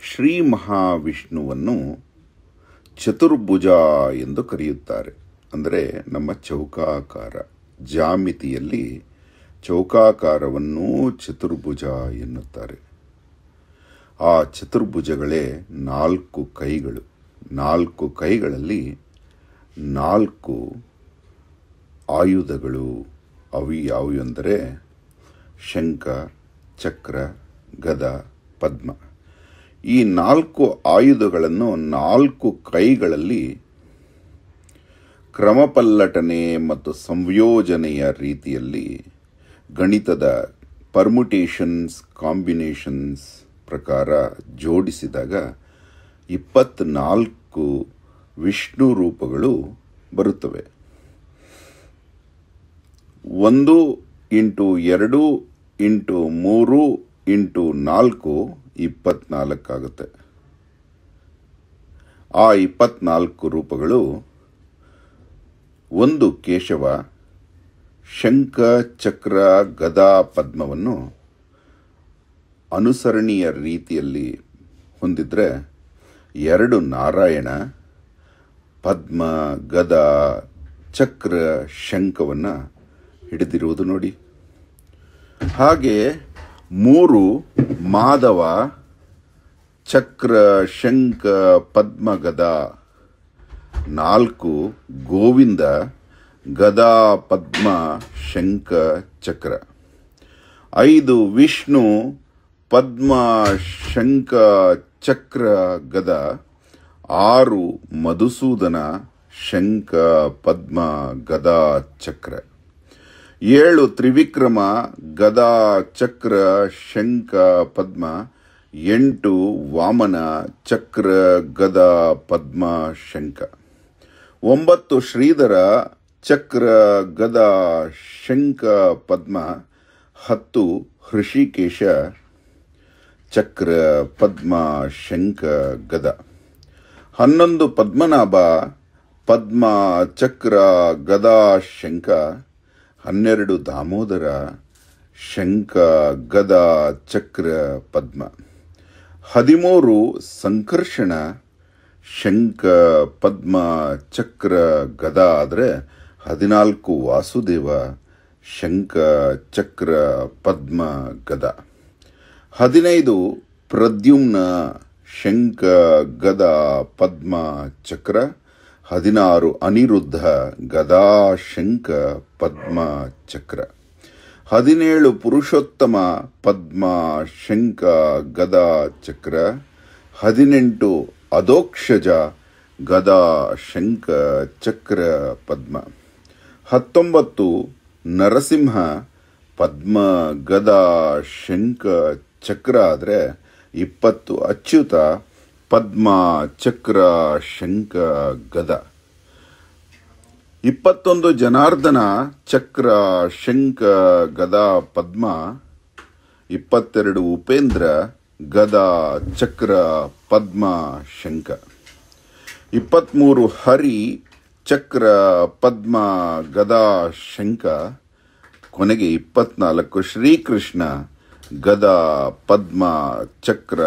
ಶ್ರೀ ಮಹಾವಿಷ್ಣುವನ್ನು ಚತುರ್ಭುಜ ಎಂದು ಕರೆಯುತ್ತಾರೆ. ಅಂದರೆ ನಮ್ಮ ಚೌಕಾಕಾರ, ಜಾಮಿತಿಯಲ್ಲಿ ಚೌಕಾಕಾರವನ್ನು ಚತುರ್ಭುಜ ಎನ್ನುತ್ತಾರೆ. ಆ ಚತುರ್ಭುಜಗಳೇ 4 ಕೈಗಳು. 4 ಕೈಗಳಲ್ಲಿ 4 ಆಯುಧಗಳು. ಅವು ಯಾವುವು ಎಂದರೆ ಶಂಖ, ಚಕ್ರ, ಗದ, ಪದ್ಮ. ಈ 4 ಆಯುಧಗಳನ್ನು 4 ಕೈಗಳಲ್ಲಿ ಕ್ರಮಪಲ್ಲಟನೆ ಮತ್ತು ಸಂಯೋಜನೆಯ ರೀತಿಯಲ್ಲಿ ಗಣಿತದ ಪರ್ಮುಟೇಷನ್ಸ್, ಕಾಂಬಿನೇಷನ್ಸ್ ಪ್ರಕಾರ ಜೋಡಿಸಿದಾಗ 24 ವಿಷ್ಣು ರೂಪಗಳು ಬರುತ್ತವೆ. 1 × 2 × 3 × 4 24 ಆಗುತ್ತೆ. ಆ 24 ರೂಪಗಳು ಒಂದು ಕೇಶವ, ಶಂಖ, ಚಕ್ರ, ಗದಾ, ಪದ್ಮವನ್ನು ಅನುಸರಣೀಯ ರೀತಿಯಲ್ಲಿ ಹೊಂದಿದ್ರೆ, 2 ನಾರಾಯಣ, ಪದ್ಮ, ಗದ, ಚಕ್ರ, ಶಂಖವನ್ನು ಹಿಡಿದಿರುವುದು ನೋಡಿ. ಹಾಗೆ 3 ಮಾಧವ, ಚಕ್ರ, ಶಂಖ, ಪದ್ಮ, ಗದ. 4 ಗೋವಿಂದ, ಗದಾ, ಪದ್ಮ, ಶಂಖ, ಚಕ್ರ. 5 ವಿಷ್ಣು, ಪದ್ಮ, ಶಂಖ, ಚಕ್ರ, ಗದ. 6 ಮಧುಸೂದನ, ಶಂಖ, ಪದ್ಮ, ಗದಾ, ಚಕ್ರ. 7 ತ್ರಿವಿಕ್ರಮ, ಗದಾ, ಚಕ್ರ, ಶಂಖ, ಪದ್ಮ. 8 ವಾಮನ, ಚಕ್ರ, ಗದಾ, ಪದ್ಮ, ಶಂಖ. 9 ಶ್ರೀಧರ, ಚಕ್ರ, ಗದಾ, ಶಂಖ, ಪದ್ಮ. 10 ಹೃಷಿಕೇಶ, ಚಕ್ರ, ಪದ್ಮ, ಶಂಖ, ಗದ. 11 ಪದ್ಮನಾಭ, ಪದ್ಮ, ಚಕ್ರ, ಗದಾ, ಶಂಖ. 12 ದಾಮೋದರ, ಶಂಖ, ಗದಾ, ಚಕ್ರ, ಪದ್ಮ. 13 ಸಂಕರ್ಷಣ, ಶಂಖ, ಪದ್ಮ, ಚಕ್ರ, ಗದಾ. ಆದರೆ 14 ವಾಸುದೇವ, ಶಂಖ, ಚಕ್ರ, ಪದ್ಮ, ಗದ. 15 ಪ್ರದ್ಯುಮ್ನ, ಶಂಖ, ಗದಾ, ಪದ್ಮ, ಚಕ್ರ. 16 ಅನಿರುದ್ಧ, ಗದಾ, ಶಂಖ, ಪದ್ಮ, ಚಕ್ರ. 17 ಪುರುಷೋತ್ತಮ, ಪದ್ಮ, ಶಂಖ, ಗದಾ, ಚಕ್ರ. 18 ಅಧೋಕ್ಷಜ, ಗದಾ, ಶಂಖ, ಚಕ್ರ, ಪದ್ಮ. 19 ನರಸಿಂಹ, ಪದ್ಮ, ಗದಾ, ಶಂಖ, ಚಕ್ರ. ಆದರೆ 20 ಅಚ್ಯುತ, ಪದ್ಮ, ಚಕ್ರ, ಶಂಖ, ಗದ. 21 ಜನಾರ್ದನ, ಚಕ್ರ, ಶಂಖ, ಗದಾ, ಪದ್ಮ. 22 ಉಪೇಂದ್ರ, ಗದಾ, ಚಕ್ರ, ಪದ್ಮ, ಶಂಖ. 23 ಹರಿ, ಚಕ್ರ, ಪದ್ಮ, ಗದಾ, ಶಂಖ. ಕೊನೆಗೆ 24 ಶ್ರೀಕೃಷ್ಣ, ಗದಾ, ಪದ್ಮ, ಚಕ್ರ,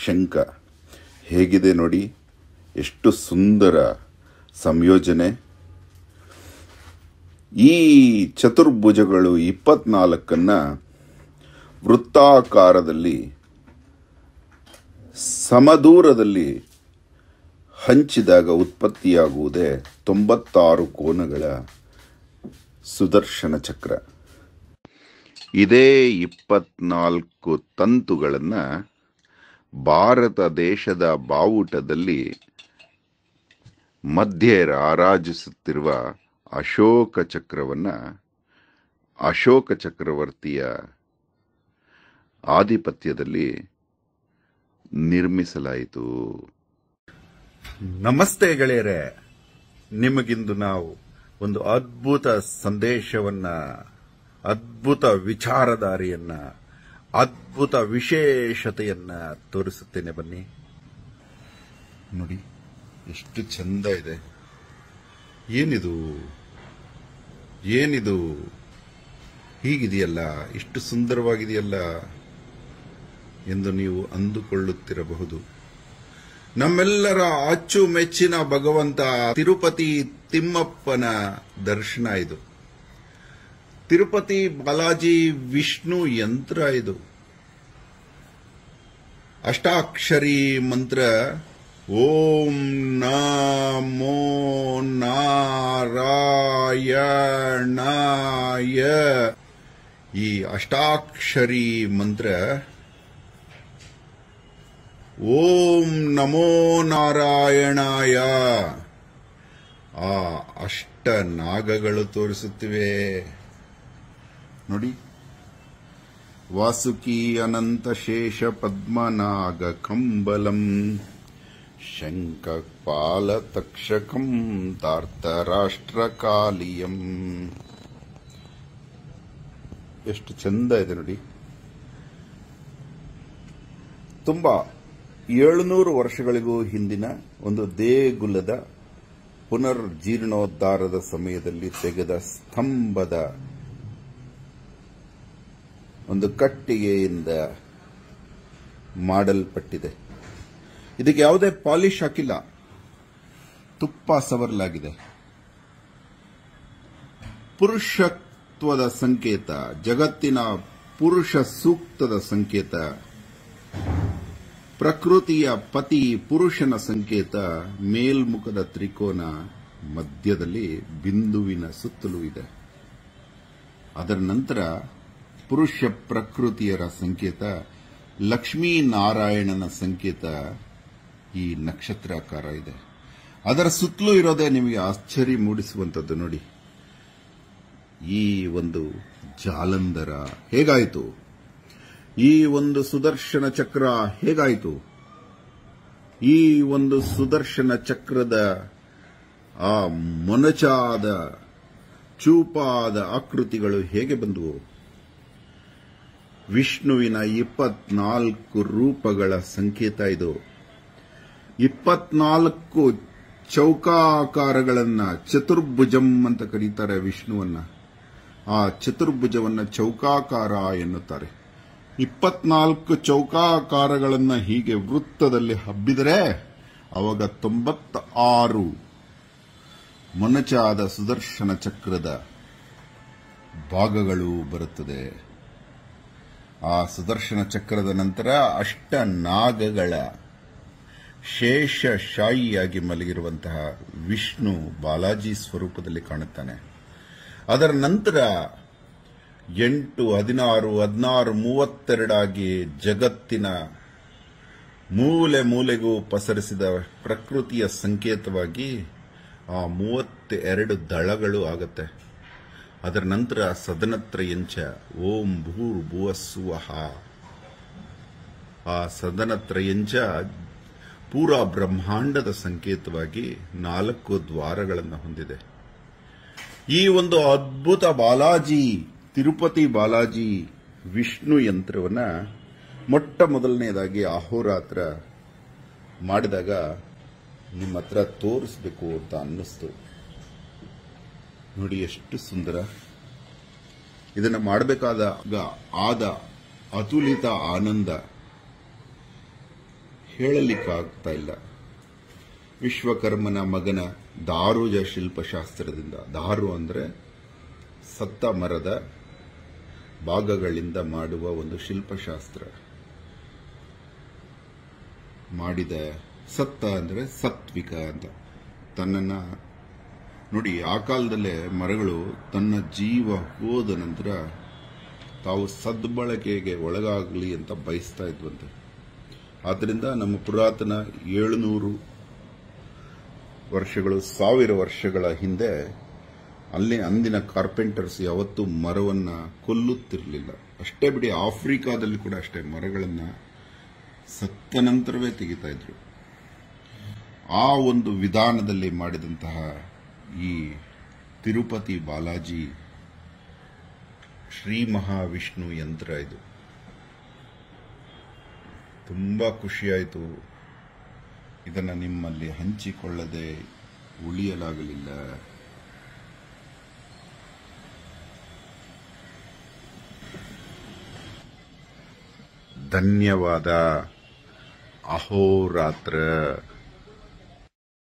ಶಂಖ. ಹೇಗಿದೆ ನೋಡಿ, ಎಷ್ಟು ಸುಂದರ ಸಂಯೋಜನೆ. ಈ ಚತುರ್ಭುಜಗಳು 24 ವೃತ್ತಾಕಾರದಲ್ಲಿ ಸಮದೂರದಲ್ಲಿ ಹಂಚಿದಾಗ ಉತ್ಪತ್ತಿಯಾಗುವುದೇ 96 ಕೋನಗಳ ಸುದರ್ಶನ ಚಕ್ರ. ಇದೇ 24 ತಂತುಗಳನ್ನು ಭಾರತ ದೇಶದ ಬಾವುಟದಲ್ಲಿ ಮಧ್ಯೆ ರಾರಾಜಿಸುತ್ತಿರುವ ಅಶೋಕ ಚಕ್ರವನ್ನು ಅಶೋಕ ಚಕ್ರವರ್ತಿಯ ಆಧಿಪತ್ಯದಲ್ಲಿ ನಿರ್ಮಿಸಲಾಯಿತು. ನಮಸ್ತೆ ಗೆಳೆಯರೇ, ನಿಮಗಿಂದು ನಾವು ಒಂದು ಅದ್ಭುತ ಸಂದೇಶವನ್ನ, ಅದ್ಭುತ ವಿಚಾರಧಾರೆಯನ್ನ, ಅದ್ಭುತ ವಿಶೇಷತೆಯನ್ನ ತೋರಿಸುತ್ತೇನೆ. ಬನ್ನಿ ನೋಡಿ, ಎಷ್ಟು ಚಂದ ಇದೆ. ಏನಿದು ಹೀಗಿದೆಯಲ್ಲ, ಇಷ್ಟು ಸುಂದರವಾಗಿದೆಯಲ್ಲ. ಎಂದು ನೀವು ಅಂದುಕೊಳ್ಳುತ್ತಿರಬಹುದು. ನಮ್ಮೆಲ್ಲರ ಅಚ್ಚುಮೆಚ್ಚಿನ ಭಗವಂತ ತಿರುಪತಿ ತಿಮ್ಮಪ್ಪನ ದರ್ಶನ ಇದು. ತಿರುಪತಿ ಬಾಲಾಜಿ ವಿಷ್ಣು ಯಂತ್ರ ಇದು. ಅಷ್ಟಾಕ್ಷರಿ ಮಂತ್ರ ಓಂ ನಮೋ ನಾರಾಯಣಾಯ. ಈ ಅಷ್ಟಾಕ್ಷರಿ ಮಂತ್ರ ಓಂ ನಮೋ ನಾರಾಯಣಾಯ ಆ ಅಷ್ಟ ನಾಗಗಳು ತೋರಿಸುತ್ತಿವೆ ನೋಡಿ. ವಾಸುಕಿ ಅನಂತ ಶೇಷ ಪದ್ಮನಾಗ ಕಂಬಲಂ ಶಂಖಪಾಲ ತಕ್ಷಕಂ ತಾರ್ತರಾಷ್ಟ್ರಕಾಲಿಯಂ. ಎಷ್ಟು ಚಂದ ಇದೆ ನೋಡಿ. ತುಂಬಾ 700 ವರ್ಷಗಳಿಗೂ ಹಿಂದಿನ ಒಂದು ದೇಗುಲದ ಪುನರ್ಜೀರ್ಣೋದ್ಧಾರದ ಸಮಯದಲ್ಲಿ ತೆಗೆದ ಸ್ತಂಭದ ಒಂದು ಕಟ್ಟಿಗೆಯಿಂದ ಮಾಡಲ್ಪಟ್ಟಿದೆ. ಇದಕ್ಕೆ ಯಾವುದೇ ಪಾಲಿಶ್ ಹಾಕಿಲ್ಲ, ತುಪ್ಪ ಸವರಲಾಗಿದೆ. ಪುರುಷತ್ವದ ಸಂಕೇತ, ಜಗತ್ತಿನ ಪುರುಷ ಸೂಕ್ತದ ಸಂಕೇತ, ಪ್ರಕೃತಿಯ ಪತಿ ಪುರುಷನ ಸಂಕೇತ. ಮೇಲ್ಮುಖದ ತ್ರಿಕೋನ ಮಧ್ಯದಲ್ಲಿ ಬಿಂದುವಿನ ಸುತ್ತಲೂ ಇದೆ. ಅದರ ನಂತರ ಪುರುಷ ಪ್ರಕೃತಿಯರ ಸಂಕೇತ, ಲಕ್ಷ್ಮೀನಾರಾಯಣನ ಸಂಕೇತ ಈ ನಕ್ಷತ್ರಾಕಾರ ಇದೆ. ಅದರ ಸುತ್ತಲೂ ಇರೋದೇ ನಿಮಗೆ ಆಶ್ಚರ್ಯ ಮೂಡಿಸುವಂಥದ್ದು ನೋಡಿ. ಈ ಒಂದು ಜಾಲಂಧರ ಹೇಗಾಯಿತು? ಈ ಒಂದು ಸುದರ್ಶನ ಚಕ್ರ ಹೇಗಾಯಿತು? ಈ ಒಂದು ಸುದರ್ಶನ ಚಕ್ರದ ಆ ಮೊನಚಾದ ಚೂಪಾದ ಆಕೃತಿಗಳು ಹೇಗೆ ಬಂದವು? ವಿಷ್ಣುವಿನ 24 ರೂಪಗಳ ಸಂಕೇತ ಇದು. 24 ಚೌಕಾಕಾರಗಳನ್ನ ಚತುರ್ಭುಜಂ ಅಂತ ಕರೀತಾರೆ ವಿಷ್ಣುವನ್ನ. ಆ ಚತುರ್ಭುಜವನ್ನ ಚೌಕಾಕಾರ ಎನ್ನುತ್ತಾರೆ. 24 ಚೌಕಾಕಾರಗಳನ್ನ ಹೀಗೆ ವೃತ್ತದಲ್ಲಿ ಹಬ್ಬಿದರೆ ಅವಾಗ 96 ಮೊನಚಾದ ಸುದರ್ಶನ ಚಕ್ರದ ಭಾಗಗಳು ಬರುತ್ತದೆ. ಆ ಸುದರ್ಶನ ಚಕ್ರದ ನಂತರ ಅಷ್ಟ ನಾಗಗಳ ಶೇಷಶಾಹಿಯಾಗಿ ಮಲಗಿರುವಂತಹ ವಿಷ್ಣು ಬಾಲಾಜಿ ಸ್ವರೂಪದಲ್ಲಿ ಕಾಣುತ್ತಾನೆ. ಅದರ ನಂತರ 8, 16, 16, 32 ಆಗಿ ಜಗತ್ತಿನ ಮೂಲೆ ಮೂಲೆಗೂ ಪಸರಿಸಿದ ಪ್ರಕೃತಿಯ ಸಂಕೇತವಾಗಿ ಆ 32 ದಳಗಳು ಆಗುತ್ತೆ. ಅದರ ನಂತರ ಸದನತ್ರಯಂಚ ಓಂ ಭೂರ್ಭುವಸ್ಸುವಃ. ಆ ಸದನತ್ರಯಂಚ ಪೂರಾ ಬ್ರಹ್ಮಾಂಡದ ಸಂಕೇತವಾಗಿ 4 ದ್ವಾರಗಳನ್ನು ಹೊಂದಿದೆ. ಈ ಒಂದು ಅದ್ಭುತ ಬಾಲಾಜಿ, ತಿರುಪತಿ ಬಾಲಾಜಿ ವಿಷ್ಣು ಯಂತ್ರವನ್ನ ಮೊಟ್ಟ ಮೊದಲನೆಯದಾಗಿ ಅಹೋರಾತ್ರ ಮಾಡಿದಾಗ ನಿಮ್ಮ ಹತ್ರ ತೋರಿಸಬೇಕು ಅಂತ ಅನ್ನಿಸ್ತು. ನೋಡಿ ಎಷ್ಟು ಸುಂದರ. ಇದನ್ನು ಮಾಡಬೇಕಾದಾಗ ಆದ ಅತುಲಿತ ಆನಂದ ಹೇಳಲಿಕ್ಕಾಗ್ತಾ ಇಲ್ಲ. ವಿಶ್ವಕರ್ಮನ ಮಗನ ದಾರುಜ ಶಿಲ್ಪಶಾಸ್ತ್ರದಿಂದ, ದಾರು ಅಂದ್ರೆ ಸತ್ತ ಮರದ ಭಾಗಗಳಿಂದ ಮಾಡುವ ಒಂದು ಶಿಲ್ಪಶಾಸ್ತ್ರ ಮಾಡಿದ. ಸತ್ತ ಅಂದ್ರೆ ಸತ್ವಿಕ ಅಂತ. ತನ್ನನ್ನ ನೋಡಿ, ಆ ಕಾಲದಲ್ಲೇ ಮರಗಳು ತನ್ನ ಜೀವ ಹೋದ ನಂತರ ತಾವು ಸದ್ಬಳಕೆಗೆ ಒಳಗಾಗಲಿ ಅಂತ ಬಯಸ್ತಾ ಇದ್ವಂತೆ. ಆದ್ದರಿಂದ ನಮ್ಮ ಪುರಾತನ 700 ವರ್ಷಗಳು, 1000 ವರ್ಷಗಳ ಹಿಂದೆ ಅಲ್ಲಿ ಅಂದಿನ ಕಾರ್ಪೆಂಟರ್ಸ್ ಯಾವತ್ತೂ ಮರವನ್ನ ಕೊಲ್ಲುತ್ತಿರಲಿಲ್ಲ. ಅಷ್ಟೇ ಬಿಡಿ, ಆಫ್ರಿಕಾದಲ್ಲಿ ಕೂಡ ಅಷ್ಟೇ ಮರಗಳನ್ನ ಸತ್ತ ನಂತರವೇ ತೆಗಿತಾ ಇದ್ರು. ಆ ಒಂದು ವಿಧಾನದಲ್ಲಿ ಮಾಡಿದಂತಹ ಈ ತಿರುಪತಿ ಬಾಲಾಜಿ ಶ್ರೀ ಮಹಾವಿಷ್ಣು ಯಂತ್ರ ಇದು. ತುಂಬಾ ಖುಷಿಯಾಯಿತು. ಇದನ್ನು ನಿಮ್ಮಲ್ಲಿ ಹಂಚಿಕೊಳ್ಳದೆ ಉಳಿಯಲಾಗಲಿಲ್ಲ. ಧನ್ಯವಾದ. ಅಹೋರಾತ್ರ.